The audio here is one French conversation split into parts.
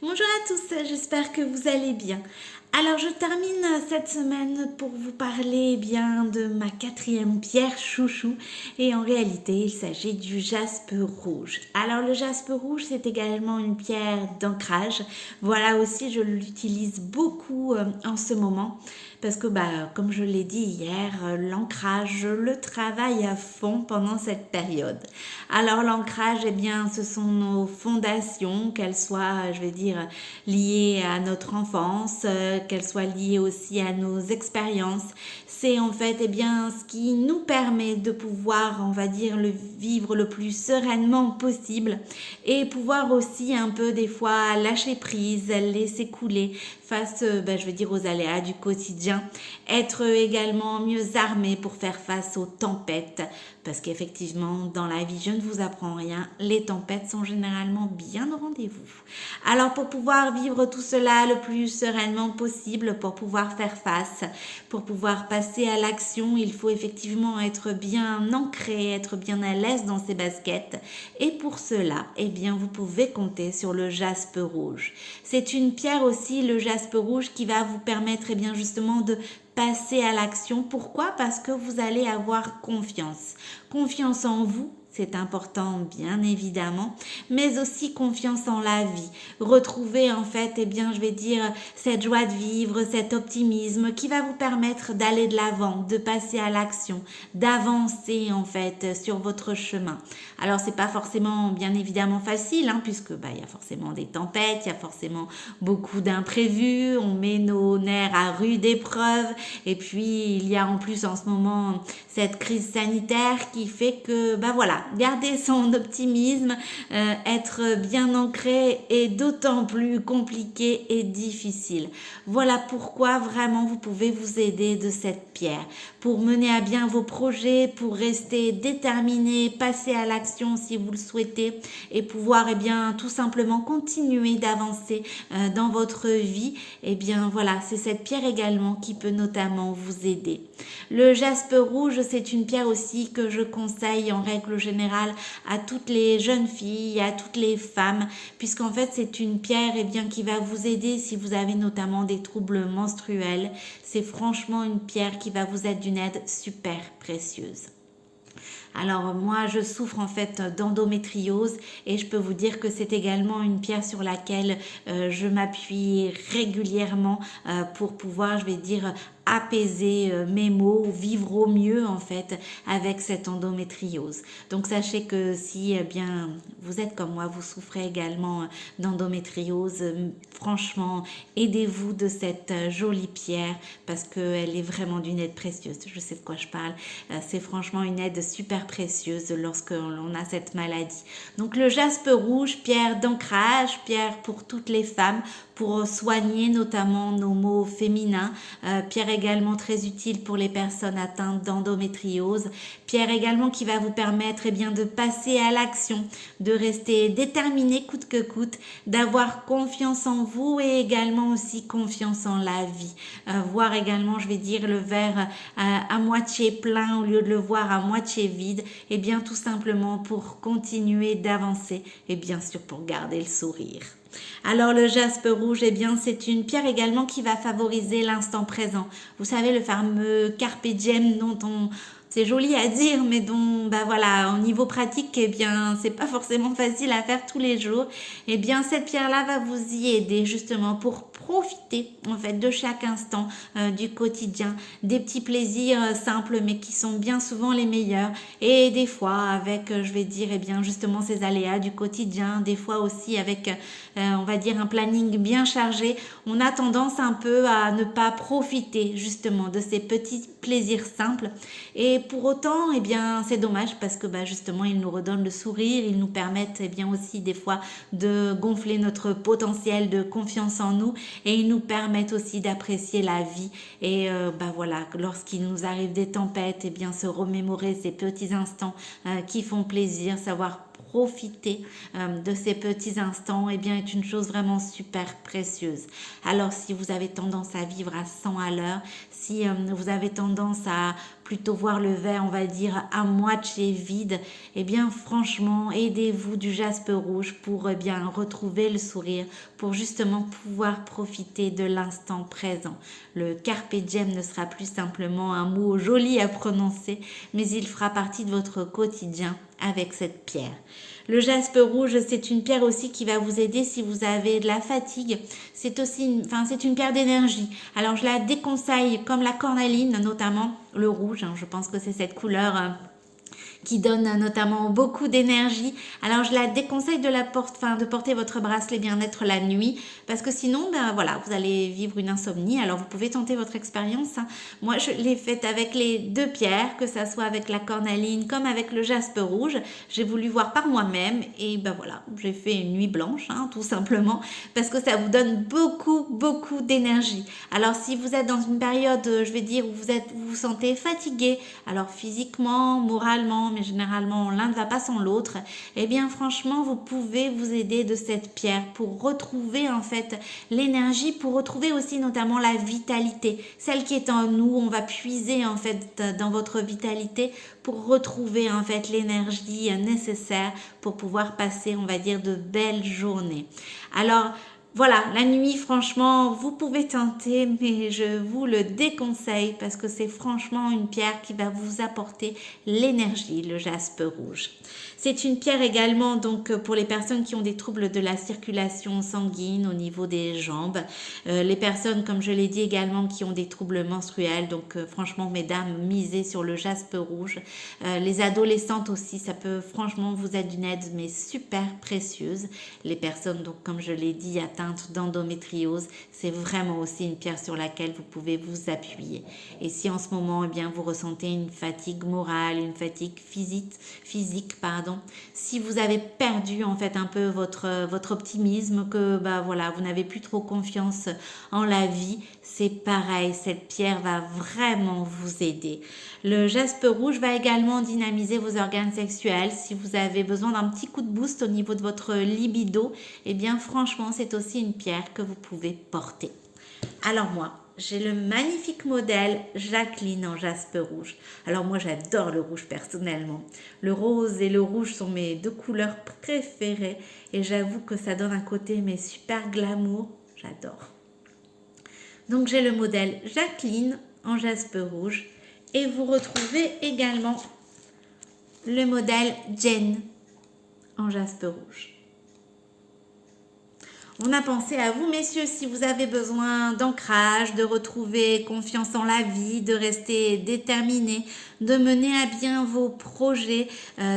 Bonjour à tous, j'espère que vous allez bien. Alors je termine cette semaine pour vous parler bien de ma quatrième pierre chouchou et en réalité il s'agit du jaspe rouge. Alors le jaspe rouge c'est également une pierre d'ancrage. Voilà aussi je l'utilise beaucoup en ce moment parce que comme je l'ai dit hier, l'ancrage je le travaille à fond pendant cette période. Alors l'ancrage eh bien ce sont nos fondations, qu'elles soient je vais dire liées à notre enfance, qu'elles soient liées aussi à nos expériences. C'est en fait eh bien, ce qui nous permet de pouvoir, on va dire, le vivre le plus sereinement possible et pouvoir aussi un peu des fois lâcher prise, laisser couler face, je veux dire, aux aléas du quotidien, être également mieux armé pour faire face aux tempêtes, parce qu'effectivement, dans la vie, je ne vous apprends rien, les tempêtes sont généralement bien au rendez-vous. Alors, pour pouvoir vivre tout cela le plus sereinement possible, pour pouvoir faire face, pour pouvoir passer à l'action, il faut effectivement être bien ancré, être bien à l'aise dans ses baskets. Et pour cela, eh bien, vous pouvez compter sur le jaspe rouge. C'est une pierre aussi, le jaspe rouge, qui va vous permettre, eh bien, justement, de passer à l'action. Pourquoi? Parce que vous allez avoir confiance. Confiance en vous, c'est important bien évidemment, mais aussi confiance en la vie. Retrouver en fait, eh bien je vais dire, cette joie de vivre, cet optimisme qui va vous permettre d'aller de l'avant, de passer à l'action, d'avancer en fait sur votre chemin. Alors c'est pas forcément bien évidemment facile, puisque il y a forcément des tempêtes, il y a forcément beaucoup d'imprévus, on met nos nerfs à rude épreuve, et puis il y a en plus en ce moment cette crise sanitaire qui fait que garder son optimisme, être bien ancré est d'autant plus compliqué et difficile. Voilà pourquoi vraiment vous pouvez vous aider de cette pierre pour mener à bien vos projets, pour rester déterminé, passer à l'action si vous le souhaitez et pouvoir tout simplement continuer d'avancer dans votre vie. C'est cette pierre également qui peut notamment vous aider. Le jaspe rouge, c'est une pierre aussi que je conseille en règle générale à toutes les jeunes filles, à toutes les femmes, puisqu'en fait c'est une pierre qui va vous aider si vous avez notamment des troubles menstruels. C'est franchement une pierre qui va vous être d'une aide super précieuse. Alors moi je souffre en fait d'endométriose et je peux vous dire que c'est également une pierre sur laquelle je m'appuie régulièrement pour pouvoir apaiser mes maux, vivre au mieux en fait avec cette endométriose. Donc sachez que si vous êtes comme moi, vous souffrez également d'endométriose, franchement aidez-vous de cette jolie pierre parce qu'elle est vraiment d'une aide précieuse. Je sais de quoi je parle. C'est franchement une aide super précieuse lorsque l'on a cette maladie. Donc le jaspe rouge, pierre d'ancrage, pierre pour toutes les femmes, pour soigner notamment nos maux féminins, pierre également très utile pour les personnes atteintes d'endométriose, pierre également qui va vous permettre de passer à l'action, de rester déterminé coûte que coûte, d'avoir confiance en vous et également aussi confiance en la vie, voir également le verre à moitié plein au lieu de le voir à moitié vide, et bien tout simplement pour continuer d'avancer et bien sûr pour garder le sourire. Alors le jaspe rouge, c'est une pierre également qui va favoriser l'instant présent. Vous savez, le fameux carpe diem dont c'est joli à dire, mais dont, au niveau pratique, c'est pas forcément facile à faire tous les jours. Cette pierre-là va vous y aider justement pour profiter en fait de chaque instant du quotidien, des petits plaisirs simples mais qui sont bien souvent les meilleurs, et des fois avec justement ces aléas du quotidien, des fois aussi avec un planning bien chargé, on a tendance un peu à ne pas profiter justement de ces petits plaisirs simples, et pour autant c'est dommage parce que justement ils nous redonnent le sourire, ils nous permettent aussi des fois de gonfler notre potentiel de confiance en nous, et ils nous permettent aussi d'apprécier la vie et lorsqu'il nous arrive des tempêtes, se remémorer ces petits instants qui font plaisir, savoir profiter de ces petits instants est une chose vraiment super précieuse. Alors si vous avez tendance à vivre à 100 à l'heure, si vous avez tendance à plutôt voir le verre, on va dire, à moitié vide, eh bien franchement, aidez-vous du jaspe rouge pour eh bien retrouver le sourire, pour justement pouvoir profiter de l'instant présent. Le carpe diem ne sera plus simplement un mot joli à prononcer, mais il fera partie de votre quotidien avec cette pierre. Le jaspe rouge, c'est une pierre aussi qui va vous aider si vous avez de la fatigue. C'est aussi c'est une pierre d'énergie. Alors je la déconseille comme la cornaline, notamment le rouge. Je pense que c'est cette couleur qui donne notamment beaucoup d'énergie. Alors je la déconseille de porter votre bracelet bien-être la nuit, parce que sinon, vous allez vivre une insomnie. Alors vous pouvez tenter votre expérience. Moi, je l'ai faite avec les deux pierres, que ça soit avec la cornaline comme avec le jaspe rouge. J'ai voulu voir par moi-même et j'ai fait une nuit blanche, tout simplement, parce que ça vous donne beaucoup d'énergie. Alors si vous êtes dans une période, je vais dire, où vous vous sentez fatigué, alors physiquement, moralement, mais généralement l'un ne va pas sans l'autre, eh bien franchement vous pouvez vous aider de cette pierre pour retrouver en fait l'énergie, pour retrouver aussi notamment la vitalité, celle qui est en nous. On va puiser en fait dans votre vitalité pour retrouver en fait l'énergie nécessaire pour pouvoir passer, on va dire, de belles journées. Alors voilà, la nuit, franchement, vous pouvez tenter, mais je vous le déconseille parce que c'est franchement une pierre qui va vous apporter l'énergie, le jaspe rouge. C'est une pierre également donc pour les personnes qui ont des troubles de la circulation sanguine au niveau des jambes, les personnes, comme je l'ai dit également, qui ont des troubles menstruels. Donc franchement, mesdames, misez sur le jaspe rouge. Les adolescentes aussi, ça peut franchement vous être d'une aide, mais super précieuse. Les personnes, donc comme je l'ai dit, atteintes d'endométriose, c'est vraiment aussi une pierre sur laquelle vous pouvez vous appuyer. Et si en ce moment, vous ressentez une fatigue morale, une fatigue physique, si vous avez perdu en fait un peu votre optimisme, que vous n'avez plus trop confiance en la vie, c'est pareil, cette pierre va vraiment vous aider. Le jaspe rouge va également dynamiser vos organes sexuels. Si vous avez besoin d'un petit coup de boost au niveau de votre libido, eh bien franchement, c'est aussi une pierre que vous pouvez porter. Alors moi, j'ai le magnifique modèle Jacqueline en jaspe rouge. Alors moi, j'adore le rouge personnellement. Le rose et le rouge sont mes deux couleurs préférées et j'avoue que ça donne un côté super glamour. J'adore. Donc j'ai le modèle Jacqueline en jaspe rouge et vous retrouvez également le modèle Jen en jaspe rouge. On a pensé à vous, messieurs, si vous avez besoin d'ancrage, de retrouver confiance en la vie, de rester déterminé, de mener à bien vos projets,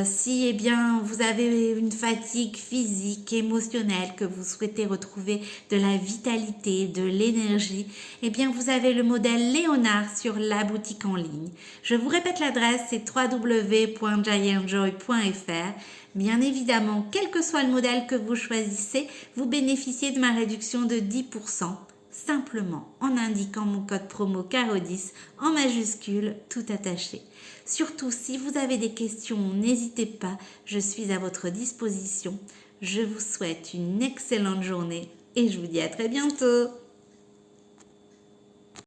si vous avez une fatigue physique, émotionnelle, que vous souhaitez retrouver de la vitalité, de l'énergie, vous avez le modèle Léonard sur la boutique en ligne. Je vous répète l'adresse, c'est www.giantjoy.fr. Bien évidemment, quel que soit le modèle que vous choisissez, vous bénéficiez de ma réduction de 10%, simplement en indiquant mon code promo CARO10 en majuscule, tout attaché. Surtout, si vous avez des questions, n'hésitez pas, je suis à votre disposition. Je vous souhaite une excellente journée et je vous dis à très bientôt.